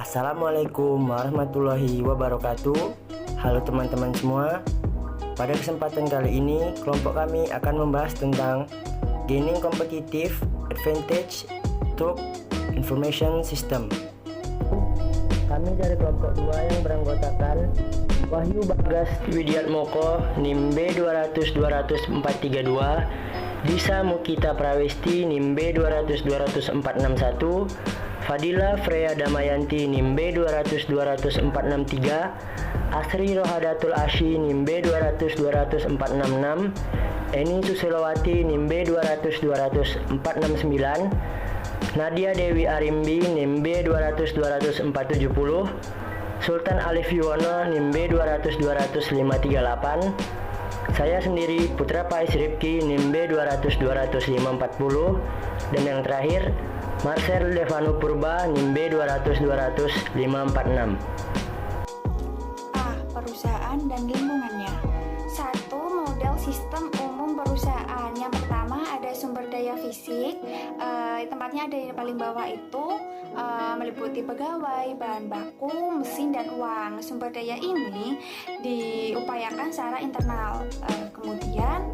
Assalamualaikum warahmatullahi wabarakatuh. Halo teman-teman semua. Pada kesempatan kali ini, kelompok kami akan membahas tentang Gaining Competitive Advantage Through Information System. Kami dari kelompok 2 yang beranggotakan Wahyu Bagas Widiatmoko NIM B200-200-432, Disa Mukita Prawesti NIM B200-200-461, Fadila Freya Damayanti NIM B200-200-463, Asri Rohadatul Asyi NIM B200-200-466, Eni Susilowati NIM B200-200-469, Nadia Dewi Arimbi NIM B200-200-470, Sultan Alif Yuwono NIM B200-200-538, saya sendiri Putra Pais Rifki NIM B200-200-540, dan yang terakhir Marcel Devanu Purba NIM B200-200-546. Perusahaan dan lingkungannya. 1. Model sistem umum perusahaan. Yang pertama ada sumber daya fisik. Tempatnya ada yang paling bawah itu meliputi pegawai, bahan baku, mesin, dan uang. Sumber daya ini diupayakan secara internal. Kemudian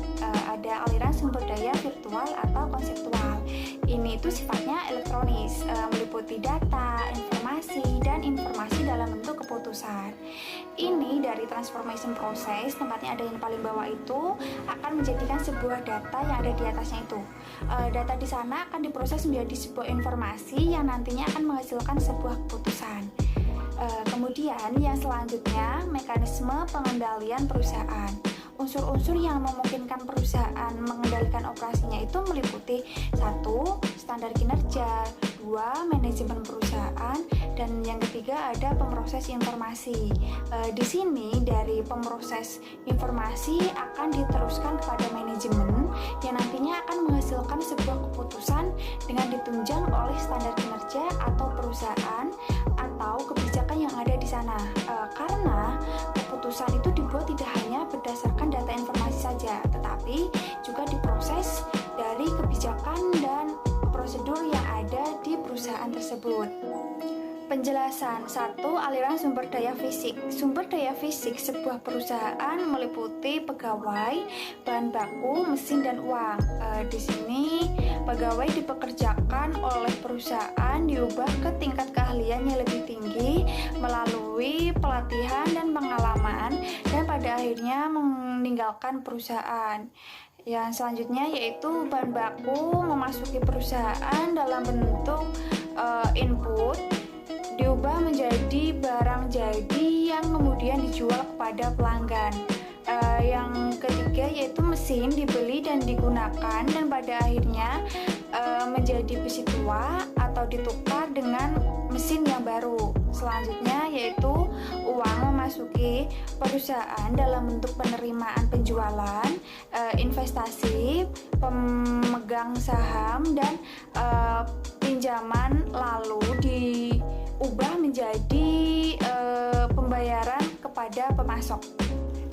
ada aliran sumber daya virtual atau konseptual. Ini itu sifatnya elektronis, meliputi data, informasi, dan informasi dalam bentuk keputusan. Ini dari transformation process, tempatnya ada yang paling bawah itu akan menjadikan sebuah data yang ada di atasnya itu. Data di sana akan diproses menjadi sebuah informasi yang nantinya akan menghasilkan sebuah keputusan. Kemudian yang selanjutnya mekanisme pengendalian perusahaan. Unsur-unsur yang memungkinkan perusahaan mengendalikan operasinya itu meliputi 1. Standar kinerja, 2. Manajemen perusahaan, dan yang ketiga ada pemroses informasi. Di sini dari pemroses informasi akan diteruskan kepada manajemen yang nantinya akan menghasilkan sebuah keputusan dengan ditunjang oleh standar kinerja atau perusahaan atau kebijakan yang ada di sana. Karena keputusan itu dibuat tidak hanya berdasarkan data informasi saja, tetapi juga diproses dari kebijakan dan prosedur yang ada di perusahaan tersebut. Penjelasan. 1. Aliran sumber daya fisik. Sumber daya fisik sebuah perusahaan meliputi pegawai, bahan baku, mesin, dan uang. Di sini pegawai dipekerjakan oleh perusahaan diubah ke tingkat keahlian yang lebih tinggi melalui pelatihan dan pengalaman, dan pada akhirnya meninggalkan perusahaan. Yang selanjutnya yaitu bahan baku memasuki perusahaan dalam bentuk input diubah menjadi barang jadi yang kemudian dijual kepada pelanggan. Yang ketiga yaitu mesin dibeli dan digunakan dan pada akhirnya menjadi besi tua atau ditukar dengan mesin yang baru. Selanjutnya yaitu uang memasuki perusahaan dalam bentuk penerimaan penjualan, investasi, pemegang saham, dan pinjaman lalu diubah menjadi pembayaran kepada pemasok.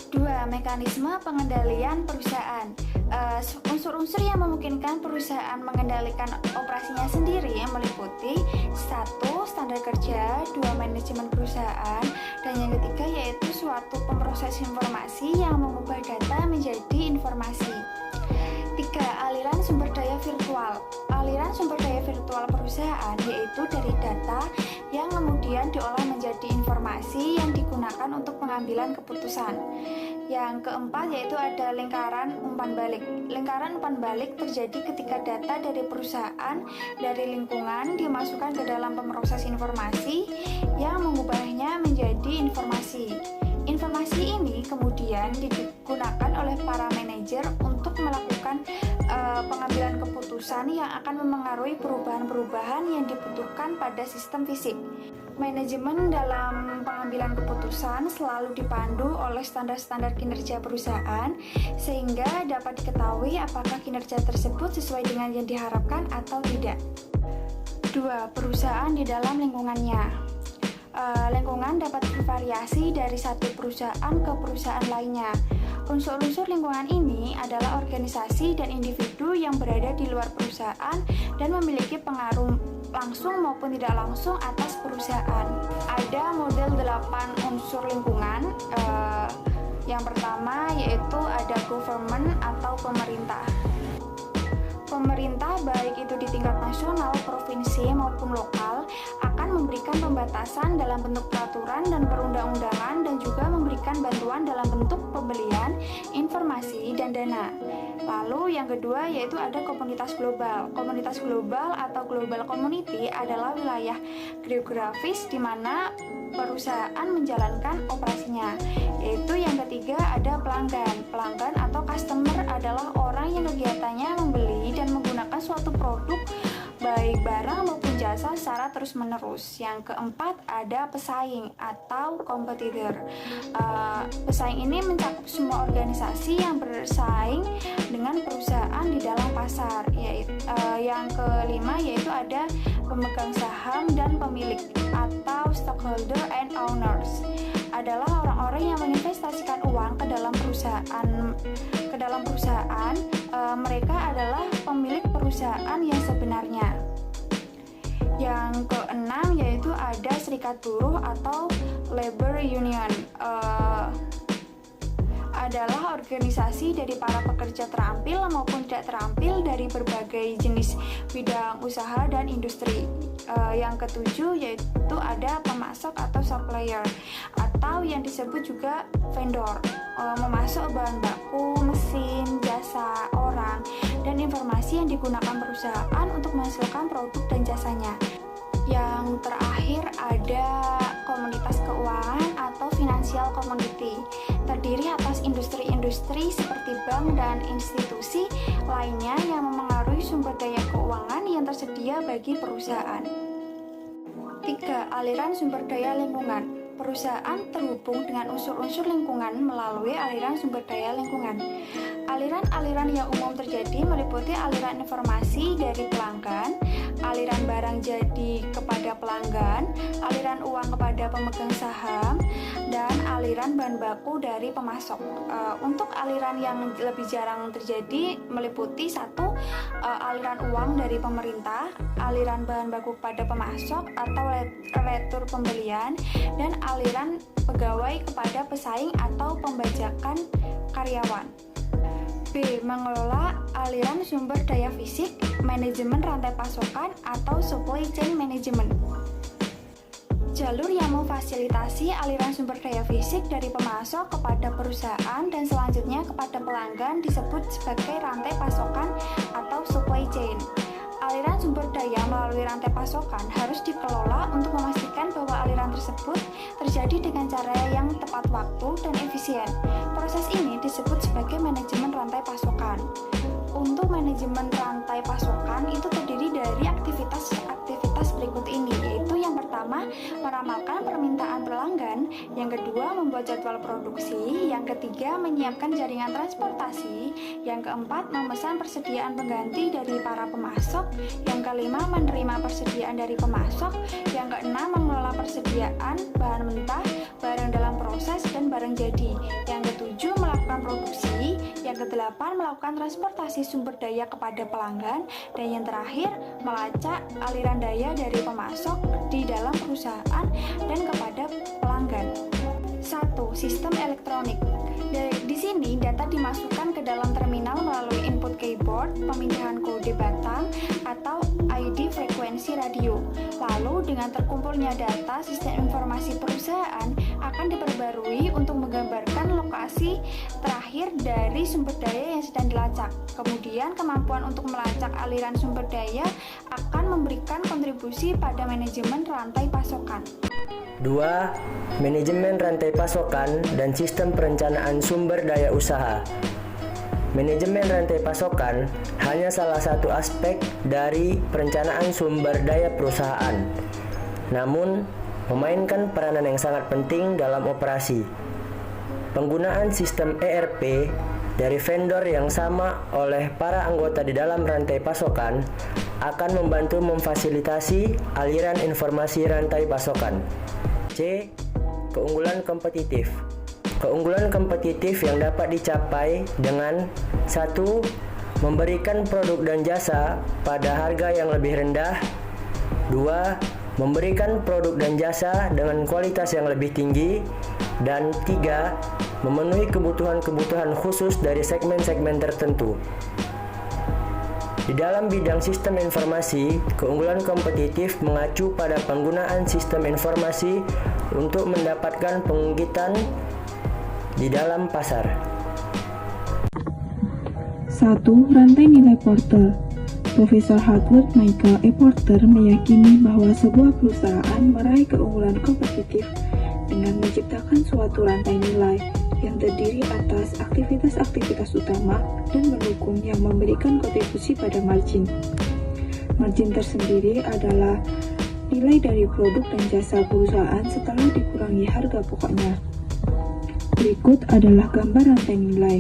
2. Mekanisme pengendalian perusahaan. Unsur-unsur yang memungkinkan perusahaan mengendalikan operasinya sendiri meliputi 1. Standar kerja, 2. Manajemen perusahaan, dan yang ketiga yaitu suatu pemroses informasi yang mengubah data menjadi informasi. 3. Aliran sumber daya virtual. Aliran sumber daya virtual perusahaan yaitu dari data yang kemudian diolah menjadi informasi yang digunakan untuk pengambilan keputusan. Yang keempat yaitu ada lingkaran umpan balik. Lingkaran umpan balik terjadi ketika data dari perusahaan dari lingkungan dimasukkan ke dalam pemroses informasi yang mengubahnya menjadi informasi. Informasi ini kemudian digunakan oleh para manajer untuk melakukan pengambilan keputusan yang akan memengaruhi perubahan-perubahan yang dibutuhkan pada sistem fisik. Manajemen dalam pengambilan keputusan selalu dipandu oleh standar-standar kinerja perusahaan sehingga dapat diketahui apakah kinerja tersebut sesuai dengan yang diharapkan atau tidak. 2. Perusahaan di dalam lingkungannya. Lingkungan dapat bervariasi dari satu perusahaan ke perusahaan lainnya. Unsur-unsur lingkungan ini adalah organisasi dan individu yang berada di luar perusahaan dan memiliki pengaruh langsung maupun tidak langsung atas perusahaan. ada model 8 unsur lingkungan. Yang pertama yaitu ada government atau pemerintah. Pemerintah baik itu di tingkat nasional, provinsi maupun lokal akan memberikan pembatasan dalam bentuk peraturan dan perundang-undangan dan juga memberikan bantuan dalam bentuk pembelian, informasi, dan dana. Lalu yang kedua yaitu ada komunitas global. Komunitas global atau global community adalah wilayah geografis di mana perusahaan menjalankan operasinya. Yaitu yang ketiga ada pelanggan. Pelanggan atau customer adalah orang yang kegiatannya membeli dan menggunakan suatu produk baik barang maupun jasa secara terus-menerus. Yang keempat ada pesaing atau kompetitor. Pesaing ini mencakup semua organisasi yang bersaing dengan perusahaan di dalam pasar. Yang kelima yaitu ada pemegang saham dan pemilik atau stockholder and owners. Adalah orang-orang yang menginvestasikan uang ke dalam perusahaan. Mereka adalah pemilik perusahaan yang sebenarnya. Yang keenam yaitu ada serikat buruh atau labor union. Adalah organisasi dari para pekerja terampil maupun tidak terampil dari berbagai jenis bidang usaha dan industri. Yang ketujuh yaitu ada pemasok atau supplier atau yang disebut juga vendor, memasok bahan baku, mesin, jasa, orang, dan informasi yang digunakan perusahaan untuk menghasilkan produk dan jasanya. Yang terakhir ada komunitas keuangan atau financial community, terdiri atas industri-industri seperti bank dan institusi lainnya yang memengaruhi sumber daya keuangan yang tersedia bagi perusahaan. 3. Aliran sumber daya lingkungan. Perusahaan terhubung dengan unsur-unsur lingkungan melalui aliran sumber daya lingkungan. Aliran-aliran yang umum terjadi meliputi aliran informasi dari pelanggan, aliran barang jadi kepada pelanggan, aliran uang kepada pemegang saham, dan aliran bahan baku dari pemasok. Untuk aliran yang lebih jarang terjadi meliputi 1. Aliran uang dari pemerintah, aliran bahan baku kepada pemasok atau retur pembelian, dan aliran pegawai kepada pesaing atau pembajakan karyawan. B. Mengelola aliran sumber daya fisik, manajemen rantai pasokan atau supply chain management. Jalur yang memfasilitasi aliran sumber daya fisik dari pemasok kepada perusahaan dan selanjutnya kepada pelanggan disebut sebagai rantai pasokan atau supply chain. Aliran sumber daya melalui rantai pasokan harus dikelola untuk memastikan bahwa aliran tersebut terjadi dengan cara yang tepat waktu dan efisien. Proses ini disebut sebagai manajemen rantai pasokan. Untuk manajemen rantai pasokan itu terdiri dari aktivitas berikut ini, yaitu yang pertama meramalkan permintaan pelanggan, yang kedua membuat jadwal produksi, yang ketiga menyiapkan jaringan transportasi, yang keempat memesan persediaan pengganti dari para pemasok, yang kelima menerima persediaan dari pemasok, yang keenam mengelola persediaan bahan mentah, barang dalam proses, dan barang jadi, yang ketujuh melakukan produksi, yang kedelapan melakukan transportasi sumber daya kepada pelanggan, dan yang terakhir melacak aliran daya dari pemasok di dalam perusahaan dan kepada pelanggan. 1. Sistem elektronik. Di sini data dimasukkan ke dalam terminal melalui input keyboard, pemindahan kode batang atau ID frekuensi radio. Lalu dengan terkumpulnya data, sistem informasi perusahaan akan diperbarui untuk menggambarkan lokasi terakhir dari sumber daya yang sedang dilacak. Kemudian kemampuan untuk melacak aliran sumber daya akan memberikan kontribusi pada manajemen rantai pasokan. 2. Manajemen rantai pasokan dan sistem perencanaan sumber daya usaha. Manajemen rantai pasokan hanya salah satu aspek dari perencanaan sumber daya perusahaan, namun memainkan peranan yang sangat penting dalam operasi. Penggunaan sistem ERP dari vendor yang sama oleh para anggota di dalam rantai pasokan akan membantu memfasilitasi aliran informasi rantai pasokan. C. Keunggulan kompetitif. Keunggulan kompetitif yang dapat dicapai dengan 1. Memberikan produk dan jasa pada harga yang lebih rendah. 2. memberikan produk dan jasa dengan kualitas yang lebih tinggi, dan 3. Memenuhi kebutuhan-kebutuhan khusus dari segmen-segmen tertentu. Di dalam bidang sistem informasi, keunggulan kompetitif mengacu pada penggunaan sistem informasi untuk mendapatkan pengungkitan di dalam pasar. 1. Rantai nilai Porter. Profesor Harvard Michael E. Porter meyakini bahwa sebuah perusahaan meraih keunggulan kompetitif dengan menciptakan suatu rantai nilai yang terdiri atas aktivitas-aktivitas utama dan pendukung yang memberikan kontribusi pada margin. Margin tersendiri adalah nilai dari produk dan jasa perusahaan setelah dikurangi harga pokoknya. Berikut adalah gambar rantai nilai.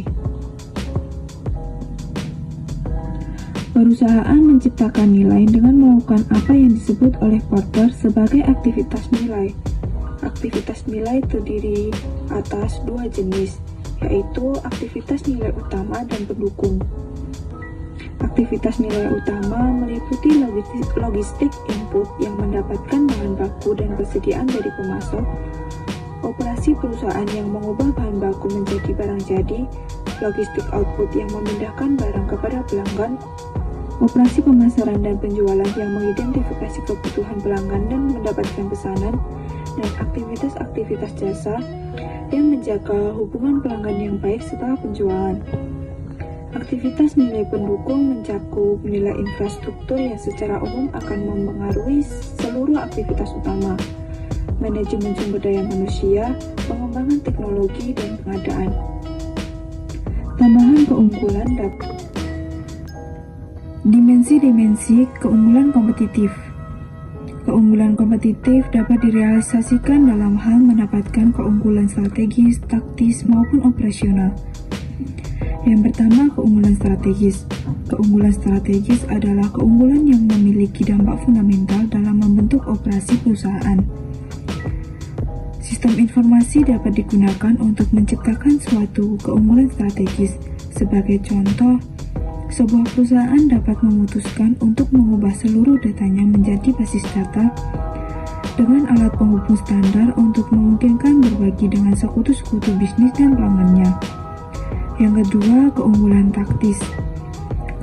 Perusahaan menciptakan nilai dengan melakukan apa yang disebut oleh Porter sebagai aktivitas nilai. Aktivitas nilai terdiri atas 2 jenis, yaitu aktivitas nilai utama dan pendukung. Aktivitas nilai utama meliputi logistik input yang mendapatkan bahan baku dan persediaan dari pemasok, operasi perusahaan yang mengubah bahan baku menjadi barang jadi, logistik output yang memindahkan barang kepada pelanggan, operasi pemasaran dan penjualan yang mengidentifikasi kebutuhan pelanggan dan mendapatkan pesanan, dan aktivitas-aktivitas jasa yang menjaga hubungan pelanggan yang baik setelah penjualan. Aktivitas nilai pendukung mencakup nilai infrastruktur yang secara umum akan mempengaruhi seluruh aktivitas utama, manajemen sumber daya manusia, pengembangan teknologi, dan pengadaan. Tambahan keunggulan dapat dimensi-dimensi keunggulan kompetitif. Keunggulan kompetitif dapat direalisasikan dalam hal mendapatkan keunggulan strategis, taktis, maupun operasional. Yang pertama, keunggulan strategis. Keunggulan strategis adalah keunggulan yang memiliki dampak fundamental dalam membentuk operasi perusahaan. Sistem informasi dapat digunakan untuk menciptakan suatu keunggulan strategis. Sebagai contoh, sebuah perusahaan dapat memutuskan untuk mengubah seluruh datanya menjadi basis data dengan alat penghubung standar untuk memungkinkan berbagi dengan sekutu-sekutu bisnis dan pelanggannya. Yang kedua, keunggulan taktis.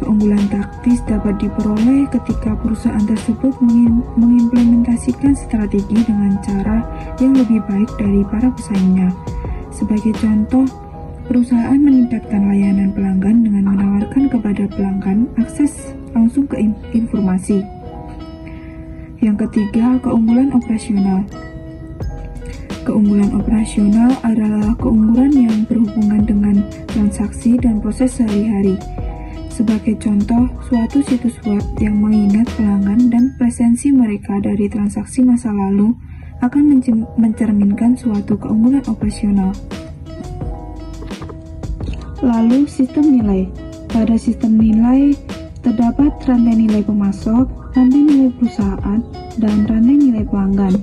Keunggulan taktis dapat diperoleh ketika perusahaan tersebut mengimplementasikan strategi dengan cara yang lebih baik dari para pesaingnya. Sebagai contoh, perusahaan meningkatkan layanan pelanggan dengan menawarkan kepada pelanggan akses langsung ke informasi. Yang ketiga, keunggulan operasional. Keunggulan operasional adalah keunggulan yang berhubungan dengan transaksi dan proses sehari-hari. Sebagai contoh, suatu situs web yang mengingat pelanggan dan presensi mereka dari transaksi masa lalu akan mencerminkan suatu keunggulan operasional. Lalu, sistem nilai. Pada sistem nilai, terdapat rantai nilai pemasok, rantai nilai perusahaan, dan rantai nilai pelanggan.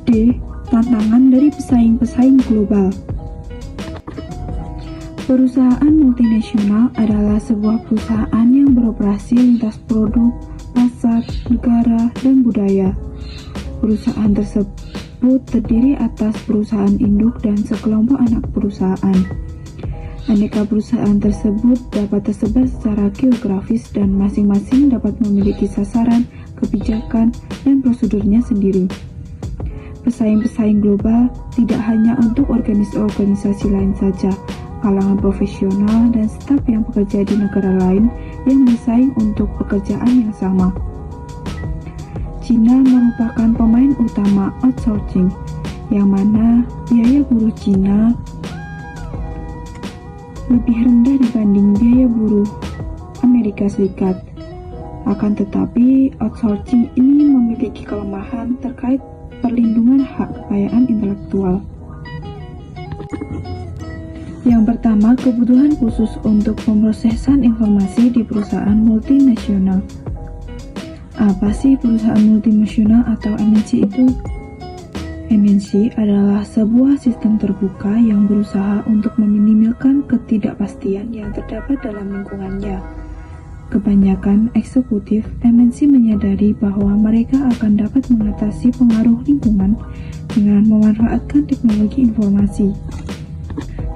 D. Tantangan dari pesaing-pesaing global. Perusahaan multinasional adalah sebuah perusahaan yang beroperasi lintas produk, pasar, negara, dan budaya. Perusahaan tersebut terdiri atas perusahaan induk dan sekelompok anak perusahaan. Aneka perusahaan tersebut dapat tersebar secara geografis dan masing-masing dapat memiliki sasaran, kebijakan, dan prosedurnya sendiri. Pesaing-pesaing global tidak hanya untuk organisasi lain saja, kalangan profesional dan staf yang bekerja di negara lain yang bersaing untuk pekerjaan yang sama. Cina merupakan pemain utama outsourcing, yang mana biaya buruh Cina lebih rendah dibanding biaya buruh Amerika Serikat. Akan tetapi, outsourcing ini memiliki kelemahan terkait perlindungan hak kekayaan intelektual. Yang pertama, kebutuhan khusus untuk pemrosesan informasi di perusahaan multinasional. Apa sih perusahaan multinasional atau MNC itu? MNC adalah sebuah sistem terbuka yang berusaha untuk meminimalkan ketidakpastian yang terdapat dalam lingkungannya. Kebanyakan eksekutif MNC menyadari bahwa mereka akan dapat mengatasi pengaruh lingkungan dengan memanfaatkan teknologi informasi.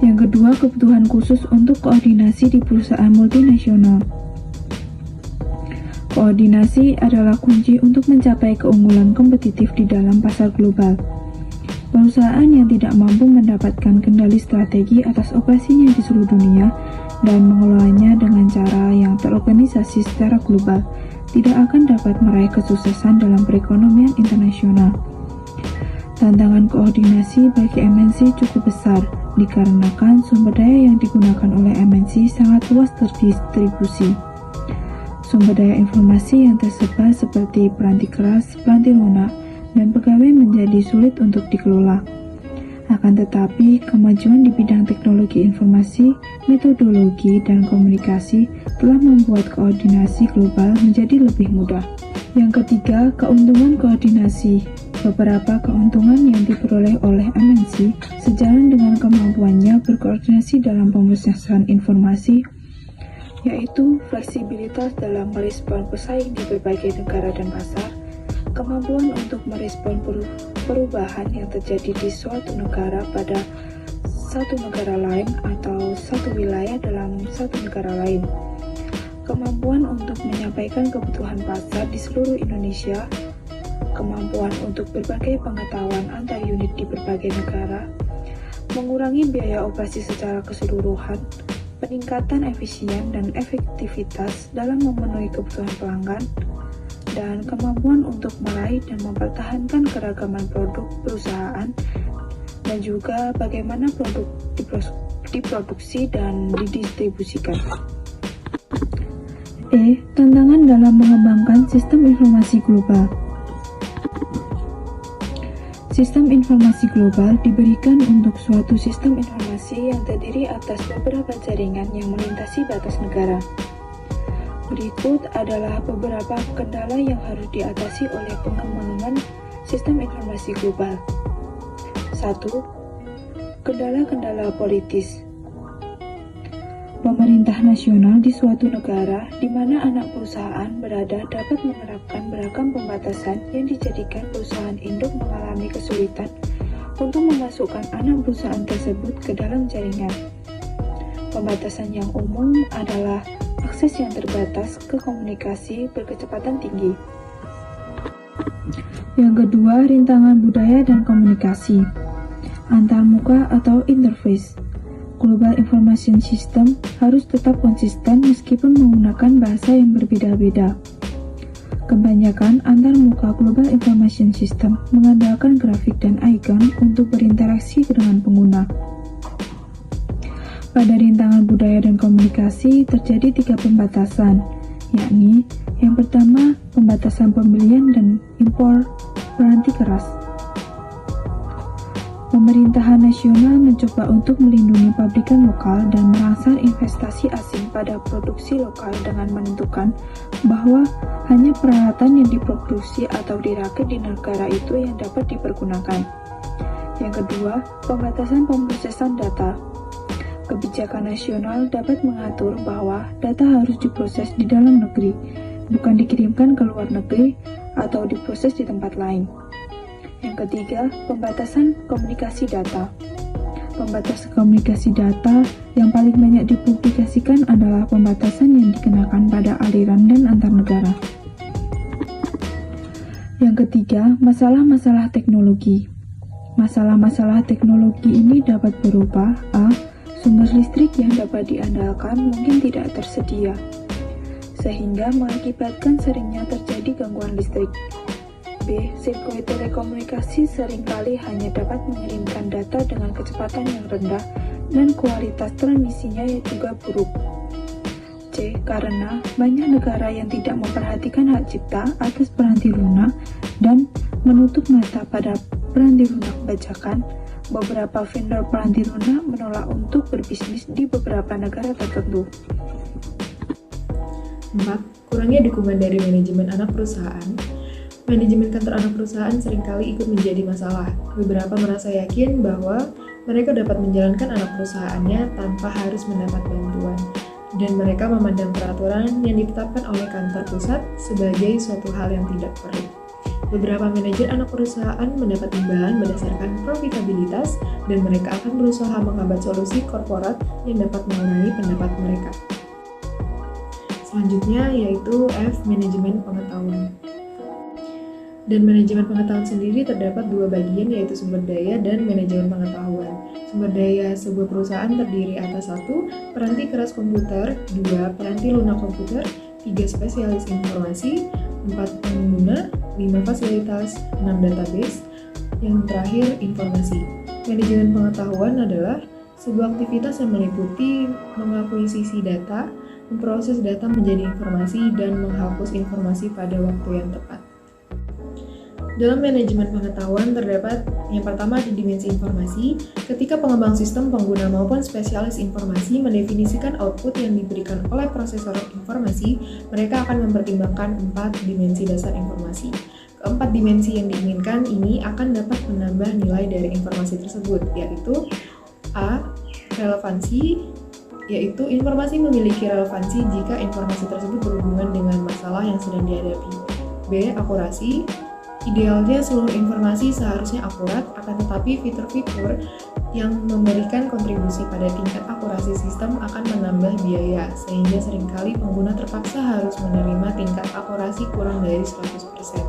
Yang kedua, kebutuhan khusus untuk koordinasi di perusahaan multinasional. Koordinasi adalah kunci untuk mencapai keunggulan kompetitif di dalam pasar global. Perusahaan yang tidak mampu mendapatkan kendali strategi atas operasinya di seluruh dunia dan mengelolanya dengan cara yang terorganisasi secara global tidak akan dapat meraih kesuksesan dalam perekonomian internasional. Tantangan koordinasi bagi MNC cukup besar dikarenakan sumber daya yang digunakan oleh MNC sangat luas terdistribusi. Sumber daya informasi yang tersebar seperti peranti keras, peranti lunak, dan pegawai menjadi sulit untuk dikelola. Akan tetapi, kemajuan di bidang teknologi informasi, metodologi, dan komunikasi telah membuat koordinasi global menjadi lebih mudah. Yang ketiga, keuntungan koordinasi. Beberapa keuntungan yang diperoleh oleh MNC sejalan dengan kemampuannya berkoordinasi dalam pemrosesan informasi, yaitu fleksibilitas dalam merespon pesaing di berbagai negara dan pasar, kemampuan untuk merespon perubahan yang terjadi di suatu negara pada satu negara lain atau satu wilayah dalam satu negara lain, kemampuan untuk menyampaikan kebutuhan pasar di seluruh Indonesia, kemampuan untuk berbagai pengetahuan antar unit di berbagai negara, mengurangi biaya operasi secara keseluruhan, peningkatan efisien dan efektivitas dalam memenuhi kebutuhan pelanggan, dan kemampuan untuk meraih dan mempertahankan keragaman produk perusahaan, dan juga bagaimana produk diproduksi dan didistribusikan. Tantangan dalam mengembangkan sistem informasi global. Sistem informasi global diberikan untuk suatu sistem informasi yang terdiri atas beberapa jaringan yang melintasi batas negara. Berikut adalah beberapa kendala yang harus diatasi oleh pengembangan sistem informasi global. 1. Kendala-kendala politis. Pemerintah nasional di suatu negara di mana anak perusahaan berada dapat menerapkan beragam pembatasan yang dijadikan perusahaan induk mengalami kesulitan untuk memasukkan anak perusahaan tersebut ke dalam jaringan. Pembatasan yang umum adalah akses yang terbatas ke komunikasi berkecepatan tinggi. Yang kedua, rintangan budaya dan komunikasi. Antarmuka atau interface. Global Information System harus tetap konsisten meskipun menggunakan bahasa yang berbeda-beda. Kebanyakan antarmuka Global Information System mengandalkan grafik dan icon untuk berinteraksi dengan pengguna. Pada rintangan budaya dan komunikasi terjadi 3 pembatasan, yakni yang pertama, pembatasan pembelian dan impor peranti keras. Pemerintahan nasional mencoba untuk melindungi pabrikan lokal dan merangsang investasi asing pada produksi lokal dengan menentukan bahwa hanya peralatan yang diproduksi atau dirakit di negara itu yang dapat dipergunakan. Yang kedua, pembatasan pemrosesan data. Kebijakan nasional dapat mengatur bahwa data harus diproses di dalam negeri, bukan dikirimkan ke luar negeri atau diproses di tempat lain. Yang ketiga, pembatasan komunikasi data. Pembatasan komunikasi data yang paling banyak dipublikasikan adalah pembatasan yang dikenakan pada aliran dan antar negara. Yang ketiga, masalah-masalah teknologi. Masalah-masalah teknologi ini dapat berupa A. Sumber listrik yang dapat diandalkan mungkin tidak tersedia, sehingga mengakibatkan seringnya terjadi gangguan listrik. B. Sirkuit telekomunikasi seringkali hanya dapat mengirimkan data dengan kecepatan yang rendah dan kualitas transmisinya juga buruk. C. Karena banyak negara yang tidak memperhatikan hak cipta atas peranti lunak dan menutup mata pada peranti lunak bajakan, beberapa vendor peranti lunak menolak untuk berbisnis di beberapa negara tertentu. 4. Kurangnya dukungan dari manajemen anak perusahaan. Manajemen kantor anak perusahaan seringkali ikut menjadi masalah. Beberapa merasa yakin bahwa mereka dapat menjalankan anak perusahaannya tanpa harus mendapat bantuan. dan mereka memandang peraturan yang ditetapkan oleh kantor pusat sebagai suatu hal yang tidak perlu. Beberapa manajer anak perusahaan mendapat imbalan berdasarkan profitabilitas dan mereka akan berusaha menghambat solusi korporat yang dapat mengurangi pendapat mereka. Selanjutnya yaitu F. Manajemen pengetahuan. Dan manajemen pengetahuan sendiri terdapat dua bagian, yaitu sumber daya dan manajemen pengetahuan. Sumber daya sebuah perusahaan terdiri atas 1. Peranti keras komputer, 2. Peranti lunak komputer, 3. Spesialis informasi, 4. Pengguna, 5. Fasilitas, 6. Database, yang terakhir informasi. Manajemen pengetahuan adalah sebuah aktivitas yang meliputi mengakuisisi data, memproses data menjadi informasi, dan menghapus informasi pada waktu yang tepat. Dalam manajemen pengetahuan terdapat yang pertama di dimensi informasi. Ketika pengembang sistem, pengguna maupun spesialis informasi mendefinisikan output yang diberikan oleh prosesor informasi, mereka akan mempertimbangkan 4 dimensi dasar informasi. Keempat dimensi yang diinginkan ini akan dapat menambah nilai dari informasi tersebut, yaitu A. Relevansi, yaitu informasi memiliki relevansi jika informasi tersebut berhubungan dengan masalah yang sedang dihadapi. B. Akurasi, idealnya seluruh informasi seharusnya akurat, akan tetapi fitur-fitur yang memberikan kontribusi pada tingkat akurasi sistem akan menambah biaya, sehingga seringkali pengguna terpaksa harus menerima tingkat akurasi kurang dari 100%.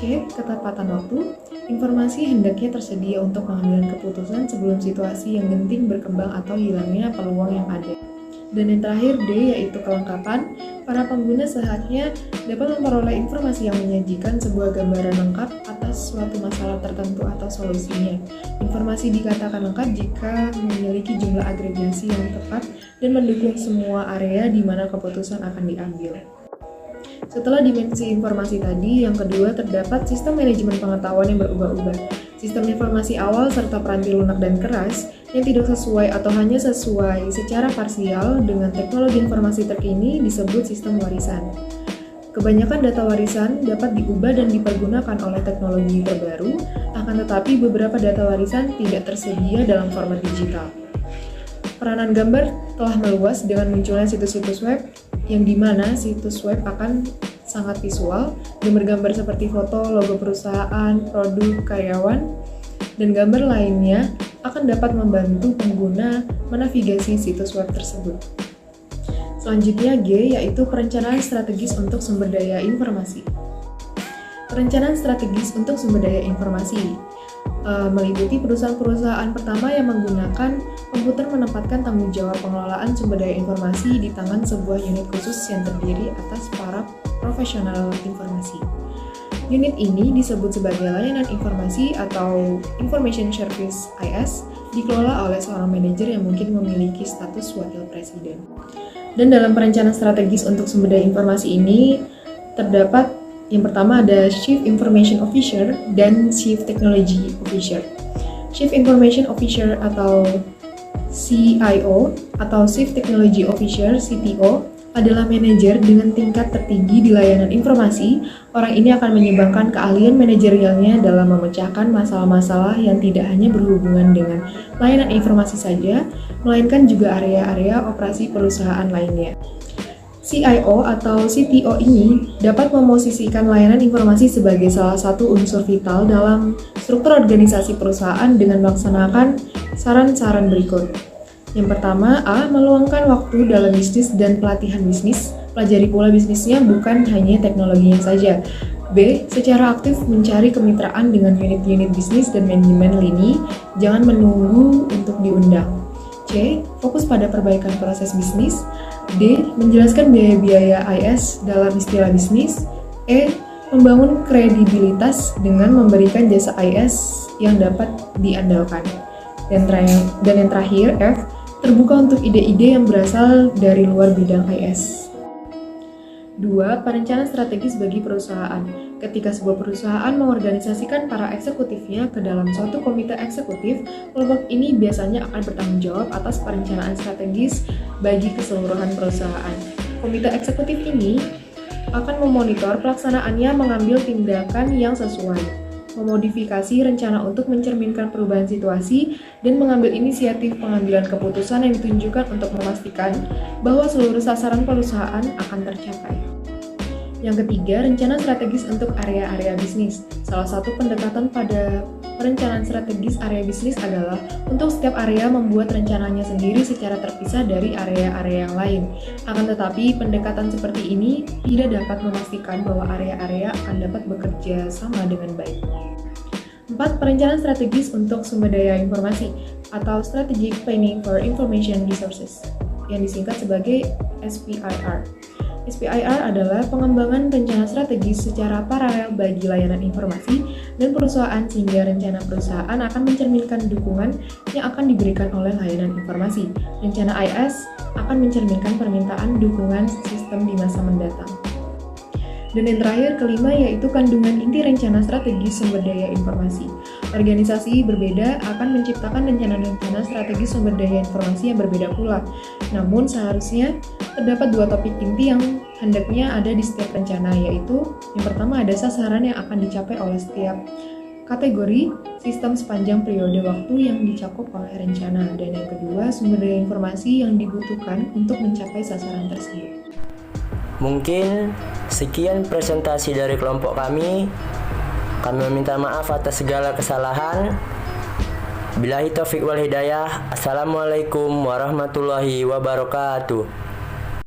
C. Ketepatan waktu, informasi hendaknya tersedia untuk mengambil keputusan sebelum situasi yang genting berkembang atau hilangnya peluang yang ada. Dan yang terakhir D, yaitu kelengkapan. Para pengguna seharusnya dapat memperoleh informasi yang menyajikan sebuah gambaran lengkap atas suatu masalah tertentu atau solusinya. Informasi dikatakan lengkap jika memiliki jumlah agregasi yang tepat dan mendukung semua area di mana keputusan akan diambil. Setelah dimensi informasi tadi, yang kedua terdapat sistem manajemen pengetahuan yang berubah-ubah. Sistem informasi awal serta peranti lunak dan keras yang tidak sesuai atau hanya sesuai secara parsial dengan teknologi informasi terkini disebut sistem warisan. Kebanyakan data warisan dapat diubah dan dipergunakan oleh teknologi terbaru, akan tetapi beberapa data warisan tidak tersedia dalam format digital. Peranan gambar telah meluas dengan munculnya situs-situs web yang dimana situs web akan sangat visual, gambar-gambar seperti foto, logo perusahaan, produk, karyawan, dan gambar lainnya akan dapat membantu pengguna menavigasi situs web tersebut. Selanjutnya G, yaitu perencanaan strategis untuk sumber daya informasi. Perencanaan strategis untuk sumber daya informasi meliputi perusahaan-perusahaan pertama yang menggunakan komputer menempatkan tanggung jawab pengelolaan sumber daya informasi di tangan sebuah unit khusus yang terdiri atas para profesional informasi. Unit ini disebut sebagai layanan informasi atau Information Service IS, dikelola oleh seorang manajer yang mungkin memiliki status wakil presiden. Dan dalam perencanaan strategis untuk sumber daya informasi ini terdapat yang pertama ada Chief Information Officer dan Chief Technology Officer. Chief Information Officer atau CIO atau Chief Technology Officer CTO adalah manajer dengan tingkat tertinggi di layanan informasi. Orang ini akan menyumbangkan keahlian manajerialnya dalam memecahkan masalah-masalah yang tidak hanya berhubungan dengan layanan informasi saja, melainkan juga area-area operasi perusahaan lainnya. CIO atau CTO ini dapat memosisikan layanan informasi sebagai salah satu unsur vital dalam struktur organisasi perusahaan dengan melaksanakan saran-saran berikut. Yang pertama, A. Meluangkan waktu dalam bisnis dan pelatihan bisnis. Pelajari pula bisnisnya, bukan hanya teknologinya saja. B. Secara aktif mencari kemitraan dengan unit-unit bisnis dan manajemen lini. Jangan menunggu untuk diundang. C. Fokus pada perbaikan proses bisnis. D. Menjelaskan biaya-biaya IS dalam istilah bisnis. E. Membangun kredibilitas dengan memberikan jasa IS yang dapat diandalkan. Dan yang terakhir, F. Terbuka untuk ide-ide yang berasal dari luar bidang IS. 2. Perencanaan strategis bagi perusahaan. Ketika sebuah perusahaan mengorganisasikan para eksekutifnya ke dalam suatu komite eksekutif, kelompok ini biasanya akan bertanggung jawab atas perencanaan strategis bagi keseluruhan perusahaan. Komite eksekutif ini akan memonitor pelaksanaannya, mengambil tindakan yang sesuai. memodifikasi rencana untuk mencerminkan perubahan situasi, dan mengambil inisiatif pengambilan keputusan yang ditunjukkan untuk memastikan bahwa seluruh sasaran perusahaan akan tercapai. Yang ketiga, rencana strategis untuk area-area bisnis. Salah satu pendekatan pada perencanaan strategis area bisnis adalah untuk setiap area membuat rencananya sendiri secara terpisah dari area-area yang lain. Akan tetapi, pendekatan seperti ini tidak dapat memastikan bahwa area-area akan dapat bekerja sama dengan baik. 4. Perencanaan strategis untuk sumber daya informasi atau Strategic Planning for Information Resources, yang disingkat sebagai SPIR. SPIR adalah pengembangan rencana strategis secara paralel bagi layanan informasi dan perusahaan sehingga rencana perusahaan akan mencerminkan dukungan yang akan diberikan oleh layanan informasi. Rencana IS akan mencerminkan permintaan dukungan sistem di masa mendatang. Dan yang terakhir, kelima, yaitu kandungan inti rencana strategis sumber daya informasi. Organisasi berbeda akan menciptakan rencana-rencana strategis sumber daya informasi yang berbeda pula. Namun seharusnya terdapat 2 topik inti yang hendaknya ada di setiap rencana, yaitu yang pertama ada sasaran yang akan dicapai oleh setiap kategori sistem sepanjang periode waktu yang dicakup oleh rencana, dan yang kedua sumber daya informasi yang dibutuhkan untuk mencapai sasaran tersebut. Mungkin sekian presentasi dari kelompok kami. Kami meminta maaf atas segala kesalahan. Billahi taufiq wal hidayah. Assalamualaikum warahmatullahi wabarakatuh.